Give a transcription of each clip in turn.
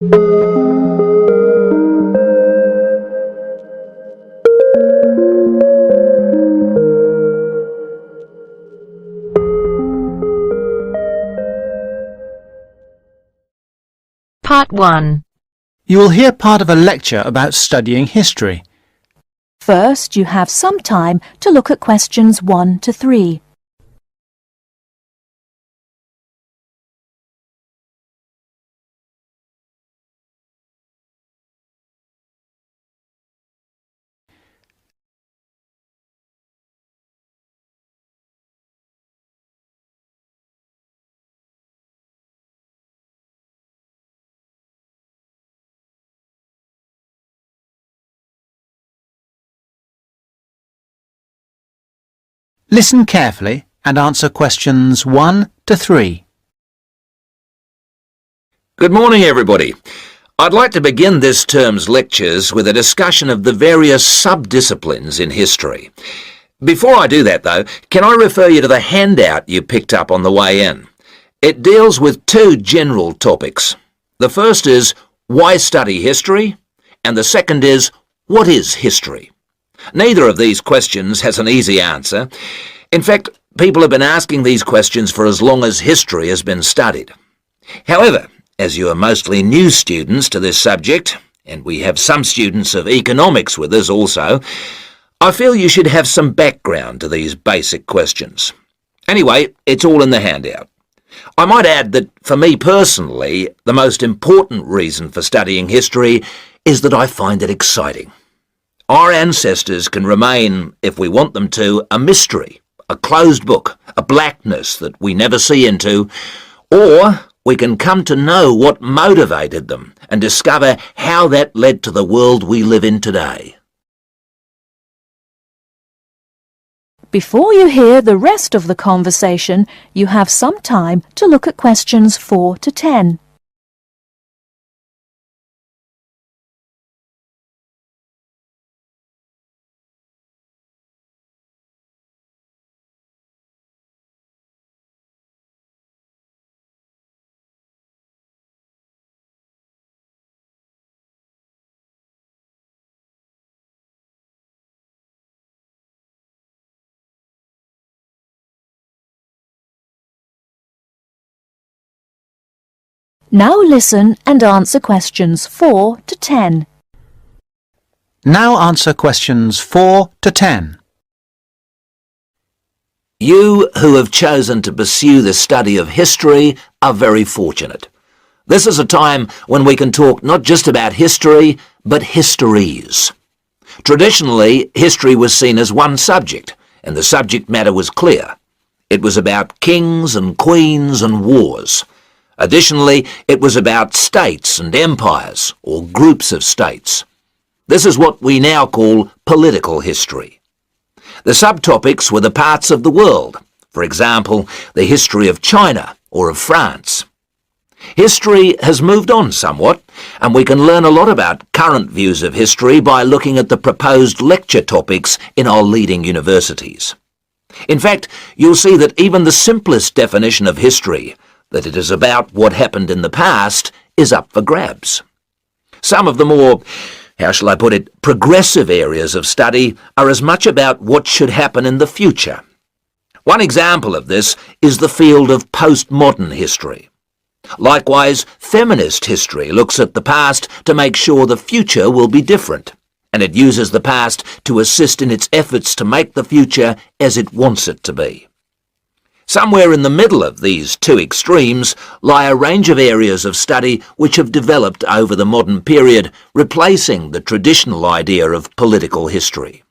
Part 1. You will hear part of a lecture about studying history. First, you have some time to look at questions 1 to 3. Listen carefully and answer questions 1 to 3. Good morning, everybody. I'd like to begin this term's lectures with a discussion of the various sub-disciplines in history. Before I do that, though, can I refer you to the handout you picked up on the way in? It deals with two general topics. The first is, why study history? And the second is, what is history? Neither of these questions has an easy answer. In fact, people have been asking these questions for as long as history has been studied. However, as you are mostly new students to this subject, and we have some students of economics with us also, I feel you should have some background to these basic questions. Anyway, it's all in the handout. I might add that, for me personally, the most important reason for studying history is that I find it exciting. Our ancestors can remain, if we want them to, a mystery, a closed book, a blackness that we never see into, or we can come to know what motivated them and discover how that led to the world we live in today. Before you hear the rest of the conversation, you have some time to look at questions 4 to 10. Now listen and answer questions 4 to 10. Now answer questions 4 to 10. You who have chosen to pursue the study of history are very fortunate. This is a time when we can talk not just about history, but histories. Traditionally, history was seen as one subject, and the subject matter was clear. It was about kings and queens and wars. Additionally, it was about states and empires, or groups of states. This is what we now call political history. The subtopics were the parts of the world, for example, the history of China or of France. History has moved on somewhat, and we can learn a lot about current views of history by looking at the proposed lecture topics in our leading universities. In fact, you'll see that even the simplest definition of history, that it is about what happened in the past, is up for grabs. Some of the more, how shall I put it, progressive areas of study are as much about what should happen in the future. One example of this is the field of postmodern history. Likewise, feminist history looks at the past to make sure the future will be different, and it uses the past to assist in its efforts to make the future as it wants it to be. Somewhere in the middle of these two extremes lie a range of areas of study which have developed over the modern period, replacing the traditional idea of political history.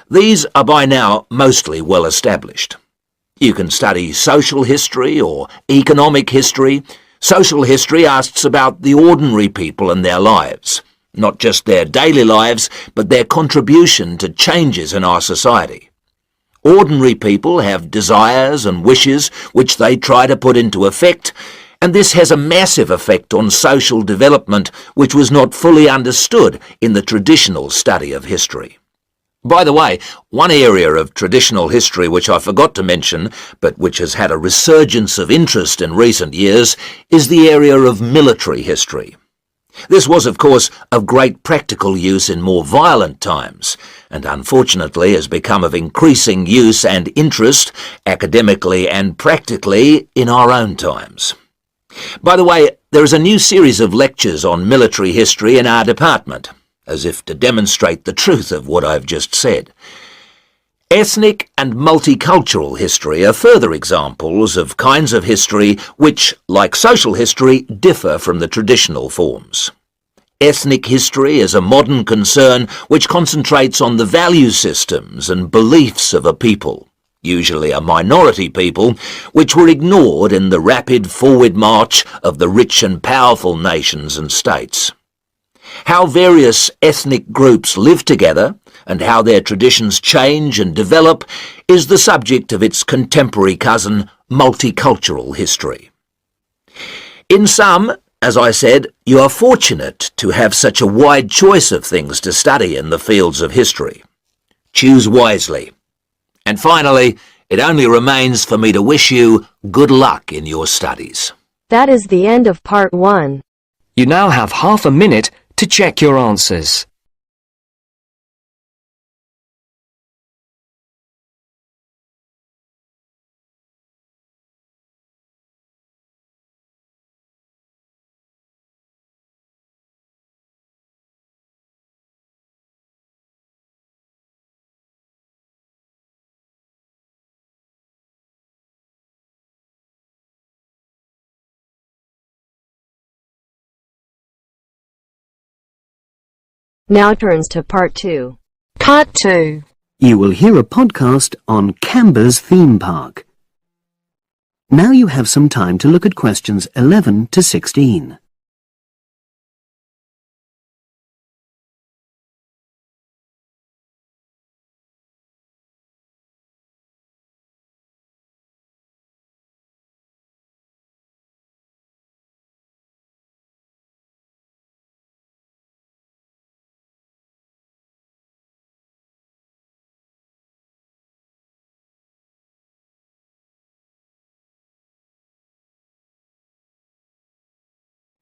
These are by now mostly well established. You can study social history or economic history. Social history asks about the ordinary people and their lives, not just their daily lives, but their contribution to changes in our society. Ordinary people have desires and wishes which they try to put into effect, and this has a massive effect on social development which was not fully understood in the traditional study of history. By the way, one area of traditional history which I forgot to mention, but which has had a resurgence of interest in recent years, is the area of military history. This was, of course, of great practical use in more violent times, and unfortunately has become of increasing use and interest, academically and practically, in our own times. By the way, there is a new series of lectures on military history in our department, as if to demonstrate the truth of what I've just said. Ethnic and multicultural history are further examples of kinds of history which, like social history, differ from the traditional forms. Ethnic history is a modern concern which concentrates on the value systems and beliefs of a people, usually a minority people, which were ignored in the rapid forward march of the rich and powerful nations and states. How various ethnic groups live together and how their traditions change and develop is the subject of its contemporary cousin, multicultural history. In sum, as I said, you are fortunate to have such a wide choice of things to study in the fields of history. Choose wisely. And finally, it only remains for me to wish you good luck in your studies. That is the end of part 1. You now have half a minute to check your answers. Now turns to part 2. Part 2. You will hear a podcast on Canberra's theme park. Now you have some time to look at questions 11 to 16.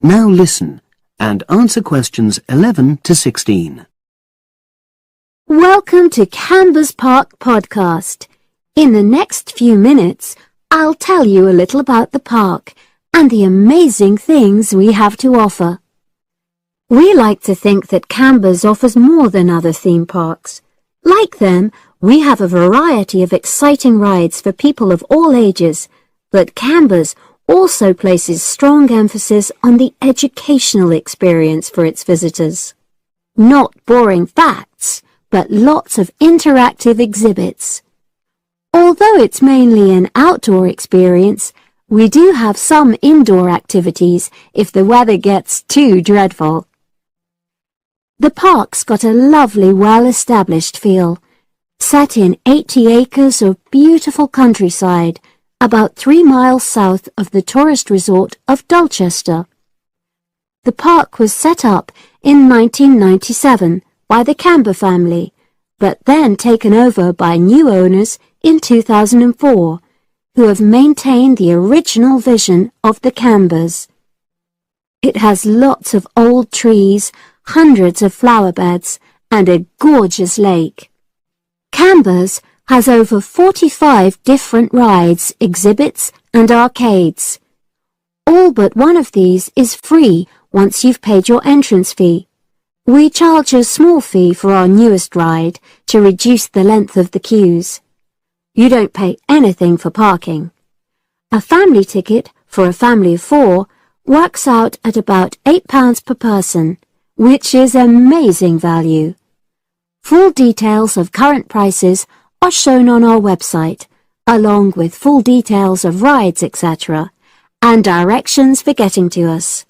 Now listen and answer questions 11 to 16. Welcome to Canberra's Park podcast. In the next few minutes, I'll tell you a little about the park and the amazing things we have to offer. We like to think that Canberra's offers more than other theme parks. Like them, we have a variety of exciting rides for people of all ages, but Canberra's also places strong emphasis on the educational experience for its visitors. Not boring facts, but lots of interactive exhibits. Although it's mainly an outdoor experience, we do have some indoor activities if the weather gets too dreadful. The park's got a lovely, well-established feel, set in 80 acres of beautiful countryside, about 3 miles south of the tourist resort of Dulchester. The park was set up in 1997 by the Canberra family, but then taken over by new owners in 2004, who have maintained the original vision of the Canberras. It has lots of old trees, hundreds of flower beds, and a gorgeous lake. Canberra's has over 45 different rides, exhibits, and arcades. All but one of these is free once you've paid your entrance fee. We charge a small fee for our newest ride to reduce the length of the queues. You don't pay anything for parking. A family ticket for a family of 4 works out at about £8 per person, which is amazing value. Full details of current prices are shown on our website, along with full details of rides, etc., and directions for getting to us.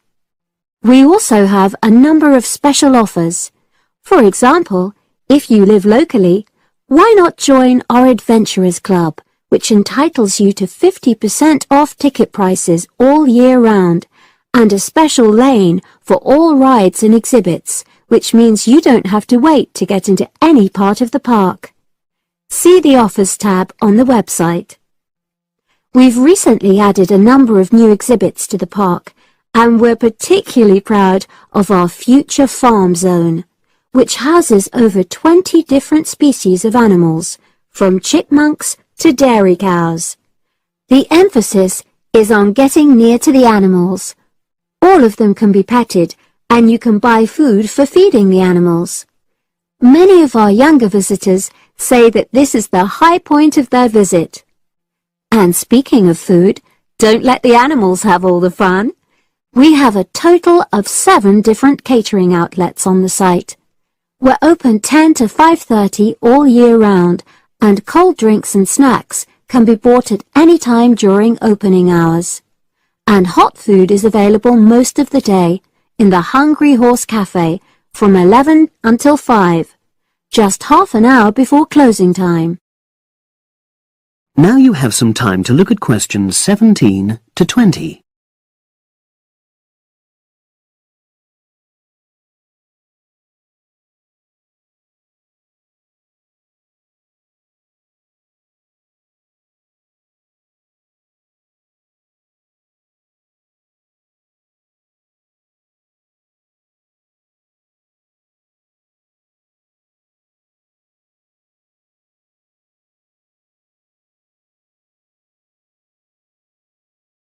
We also have a number of special offers. For example, if you live locally, why not join our Adventurers Club, which entitles you to 50% off ticket prices all year round, and a special lane for all rides and exhibits, which means you don't have to wait to get into any part of the park. See the Offers tab on the website. We've recently added a number of new exhibits to the park, and we're particularly proud of our Future Farm Zone, which houses over 20 different species of animals, from chipmunks to dairy cows. The emphasis is on getting near to the animals. All of them can be petted, and you can buy food for feeding the animals. Many of our younger visitors say that this is the high point of their visit. And speaking of food, don't let the animals have all the fun. We have a total of 7 different catering outlets on the site. We're open 10 to 5:30 all year round, and cold drinks and snacks can be bought at any time during opening hours. And hot food is available most of the day in the Hungry Horse Cafe from 11 until 5, just half an hour before closing time. Now you have some time to look at questions 17 to 20.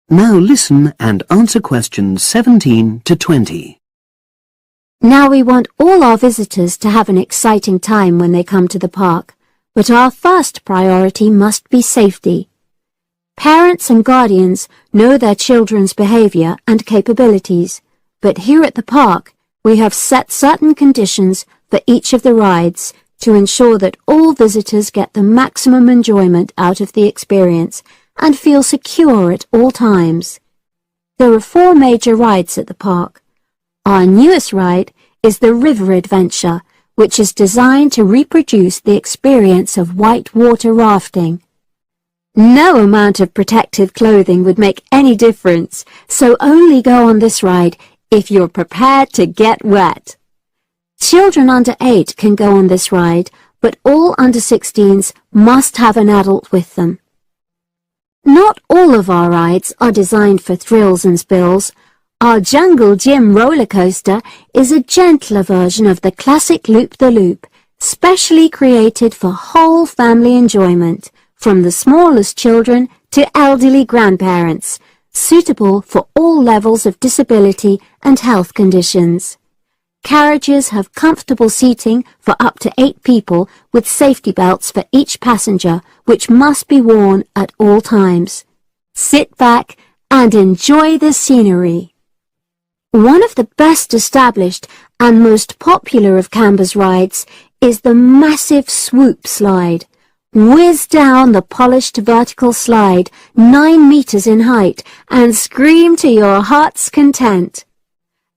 Now listen and answer questions 17 to 20. Now we want all our visitors to have an exciting time when they come to the park, but our first priority must be safety. Parents and guardians know their children's behavior and capabilities, but here at the park we have set certain conditions for each of the rides to ensure that all visitors get the maximum enjoyment out of the experience and feel secure at all times. There are 4 major rides at the park. Our newest ride is the River Adventure, which is designed to reproduce the experience of whitewater rafting. No amount of protective clothing would make any difference, so only go on this ride if you're prepared to get wet. Children under 8 can go on this ride, but all under 16s must have an adult with them. Not all of our rides are designed for thrills and spills. Our Jungle Gym roller coaster is a gentler version of the classic Loop-the-Loop, specially created for whole family enjoyment, from the smallest children to elderly grandparents, suitable for all levels of disability and health conditions. Carriages have comfortable seating for up to 8 people with safety belts for each passenger, which must be worn at all times. Sit back and enjoy the scenery. One of the best established and most popular of Canberra's rides is the massive swoop slide. Whiz down the polished vertical slide 9 meters in height and scream to your heart's content.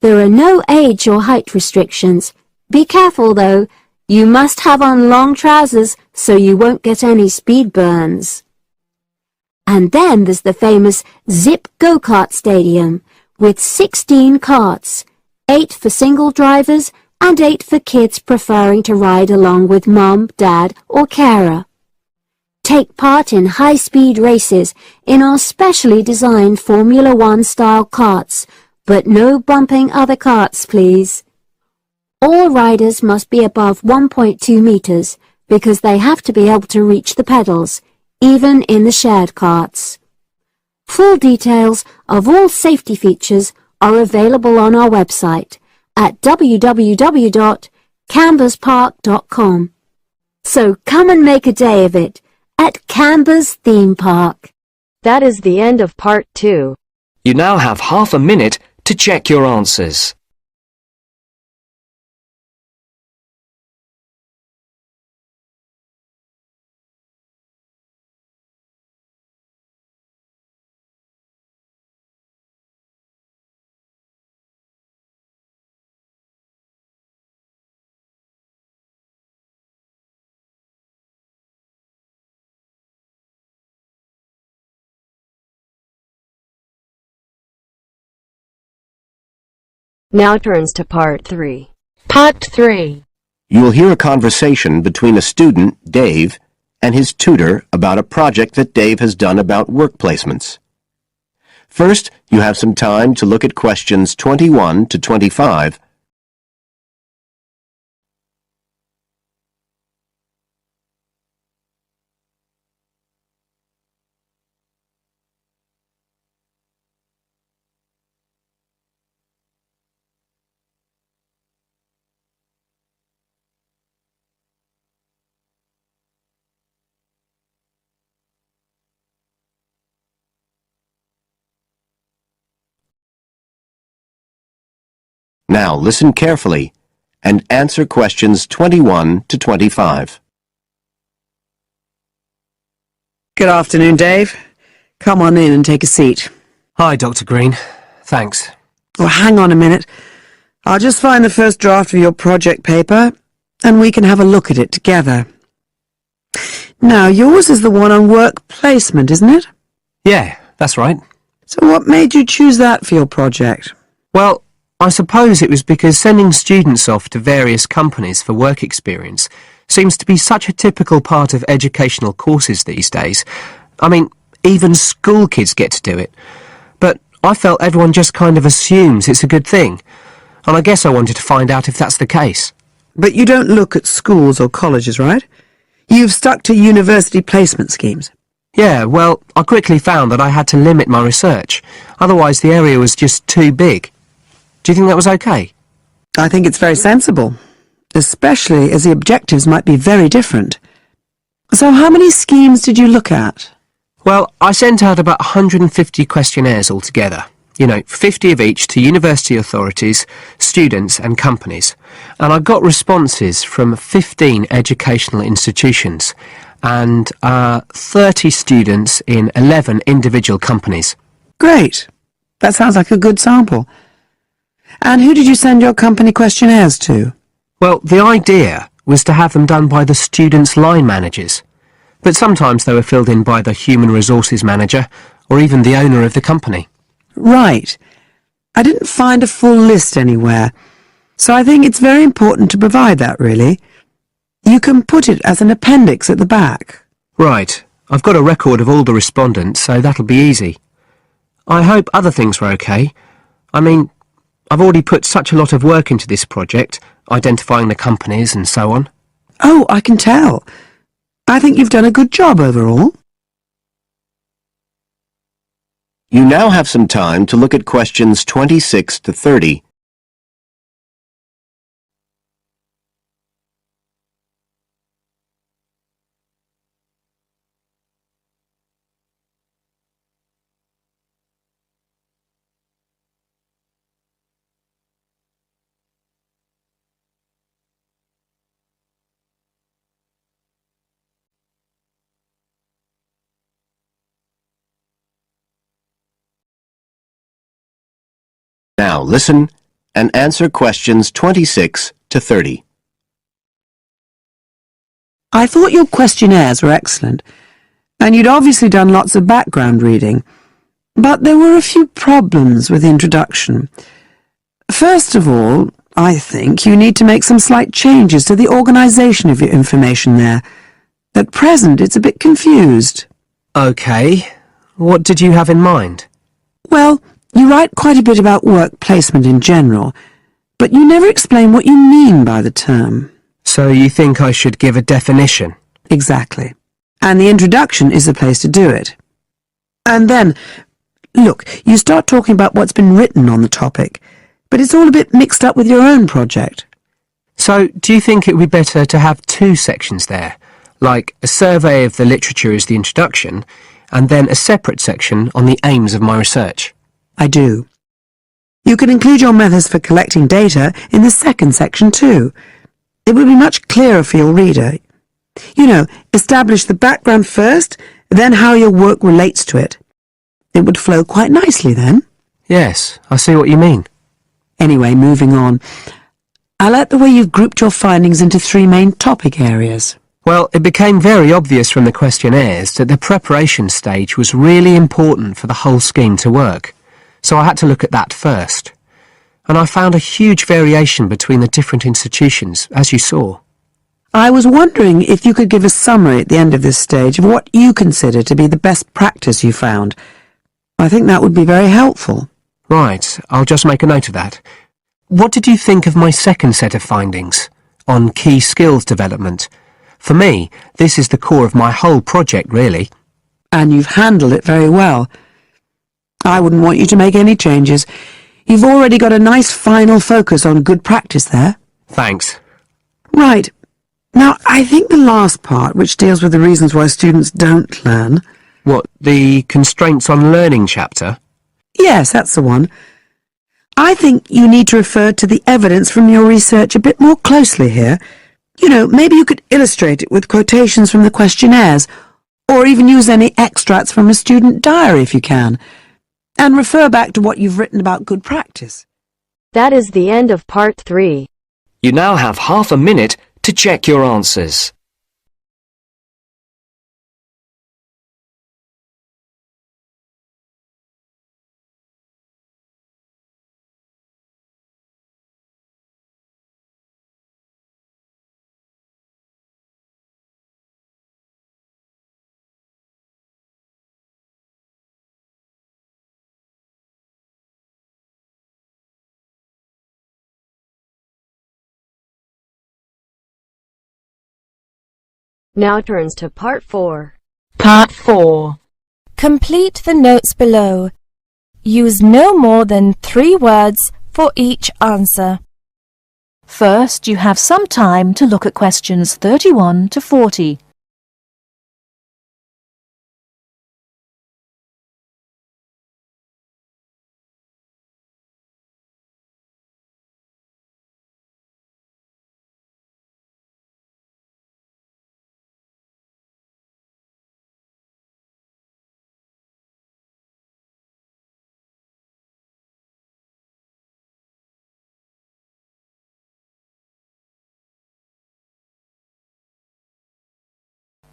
There are no age or height restrictions. Be careful though, you must have on long trousers so you won't get any speed burns. And then there's the famous Zip Go-Kart Stadium with 16 karts, 8 for single drivers and 8 for kids preferring to ride along with mum, dad or carer. Take part in high-speed races in our specially designed Formula One style karts, but no bumping other karts, please. All riders must be above 1.2 meters because they have to be able to reach the pedals, even in the shared karts. Full details of all safety features are available on our website at www.camberspark.com. So come and make a day of it at Canberra's theme park. That is the end of part 2. You now have half a minute to check your answers. Now turns to part 3. Part 3. You will hear a conversation between a student, Dave, and his tutor about a project that Dave has done about work placements. First, you have some time to look at questions 21 to 25. Now listen carefully and answer questions 21 to 25. Good afternoon, Dave. Come on in and take a seat. Hi, Dr. Green. Thanks. Oh, hang on a minute. I'll just find the first draft of your project paper, and we can have a look at it together. Now, yours is the one on work placement, isn't it? Yeah, that's right. So what made you choose that for your project? Well, I suppose it was because sending students off to various companies for work experience seems to be such a typical part of educational courses these days. I mean, even school kids get to do it. But I felt everyone just kind of assumes it's a good thing. And I guess I wanted to find out if that's the case. But you don't look at schools or colleges, right? You've stuck to university placement schemes. Yeah, well, I quickly found that I had to limit my research. Otherwise, the area was just too big. Do you think that was okay? I think it's very sensible, especially as the objectives might be very different. So how many schemes did you look at? Well, I sent out about 150 questionnaires altogether. 50 of each to university authorities, students and companies. And I got responses from 15 educational institutions and 30 students in 11 individual companies. Great. That sounds like a good sample. And who did you send your company questionnaires to? Well, the idea was to have them done by the students' line managers. But sometimes they were filled in by the human resources manager or even the owner of the company. Right. I didn't find a full list anywhere, so I think it's very important to provide that, really. You can put it as an appendix at the back. Right. I've got a record of all the respondents, so that'll be easy. I hope other things were okay. I mean, I've already put such a lot of work into this project, identifying the companies and so on. Oh, I can tell. I think you've done a good job overall. You now have some time to look at questions 26 to 30. Now listen and answer questions 26 to 30. I thought your questionnaires were excellent, and you'd obviously done lots of background reading, but there were a few problems with the introduction. First of all, I think you need to make some slight changes to the organisation of your information there. At present, it's a bit confused. Okay. What did you have in mind? Well, you write quite a bit about work placement in general, but you never explain what you mean by the term. So you think I should give a definition? Exactly. And the introduction is the place to do it. And then, look, you start talking about what's been written on the topic, but it's all a bit mixed up with your own project. So do you think it would be better to have two sections there, like a survey of the literature as the introduction, and then a separate section on the aims of my research? I do. You can include your methods for collecting data in the second section too. It would be much clearer for your reader. Establish the background first, then how your work relates to it. It would flow quite nicely then. Yes, I see what you mean. Anyway, moving on. I like the way you've grouped your findings into three main topic areas. Well, it became very obvious from the questionnaires that the preparation stage was really important for the whole scheme to work. So I had to look at that first. and I found a huge variation between the different institutions, as you saw. I was wondering if you could give a summary at the end of this stage of what you consider to be the best practice you found. I think that would be very helpful. Right, I'll just make a note of that. What did you think of my second set of findings on key skills development? For me, this is the core of my whole project, really. And you've handled it very well. I wouldn't want you to make any changes. You've already got a nice final focus on good practice there. Thanks. Right. Now, I think the last part, which deals with the reasons why students don't learn... What, the constraints on learning chapter? Yes, that's the one. I think you need to refer to the evidence from your research a bit more closely here. You know, maybe you could illustrate it with quotations from the questionnaires, or even use any extracts from a student diary if you can, and refer back to what you've written about good practice. That is the end of part 3. You now have half a minute to check your answers. Now turns to part 4. Part 4. Complete the notes below. Use no more than 3 words for each answer. First, you have some time to look at questions 31 to 40.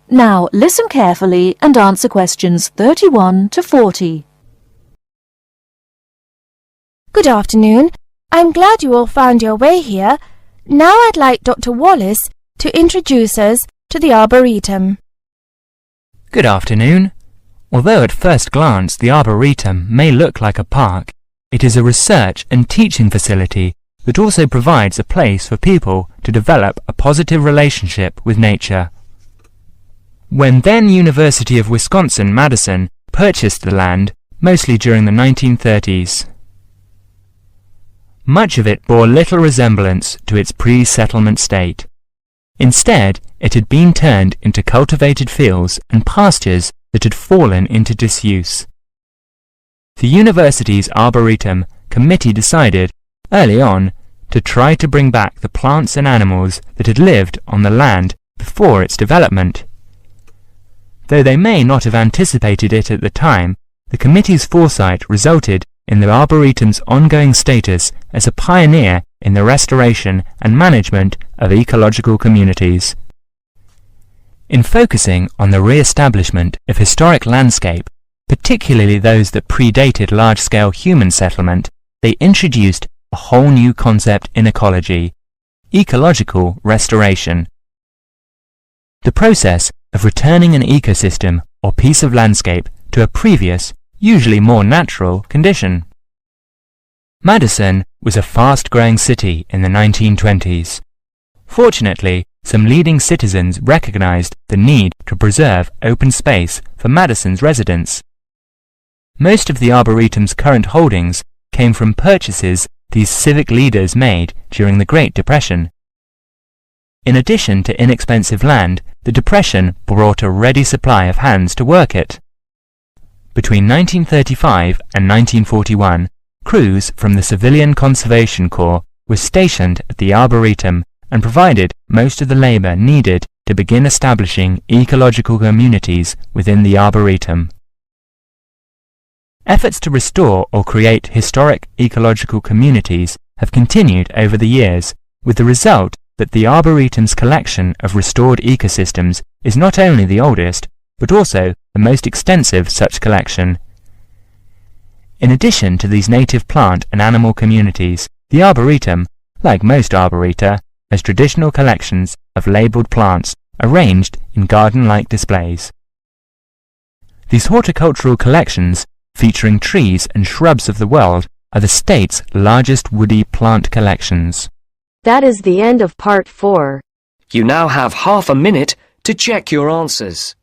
Now, listen carefully and answer questions 31 to 40. Good afternoon. I'm glad you all found your way here. Now I'd like Dr. Wallace to introduce us to the Arboretum. Good afternoon. Although at first glance the Arboretum may look like a park, it is a research and teaching facility that also provides a place for people to develop a positive relationship with nature. When then University of Wisconsin-Madison purchased the land, mostly during the 1930s, much of it bore little resemblance to its pre-settlement state. Instead, it had been turned into cultivated fields and pastures that had fallen into disuse. The university's Arboretum committee decided, early on, to try to bring back the plants and animals that had lived on the land before its development. Though they may not have anticipated it at the time, the committee's foresight resulted in the Arboretum's ongoing status as a pioneer in the restoration and management of ecological communities. In focusing on the re-establishment of historic landscape, particularly those that predated large-scale human settlement, they introduced a whole new concept in ecology: ecological restoration. The process of returning an ecosystem or piece of landscape to a previous, usually more natural, condition. Madison was a fast-growing city in the 1920s. Fortunately, some leading citizens recognized the need to preserve open space for Madison's residents. Most of the Arboretum's current holdings came from purchases these civic leaders made during the Great Depression. In addition to inexpensive land, the Depression brought a ready supply of hands to work it. Between 1935 and 1941, crews from the Civilian Conservation Corps were stationed at the Arboretum and provided most of the labor needed to begin establishing ecological communities within the Arboretum. Efforts to restore or create historic ecological communities have continued over the years, with the result that the Arboretum's collection of restored ecosystems is not only the oldest, but also the most extensive such collection. In addition to these native plant and animal communities, The Arboretum, like most arboreta, has traditional collections of labelled plants arranged in garden-like displays. These horticultural collections, featuring trees and shrubs of the world, are the state's largest woody plant collections. That is the end of part 4. You now have half a minute to check your answers.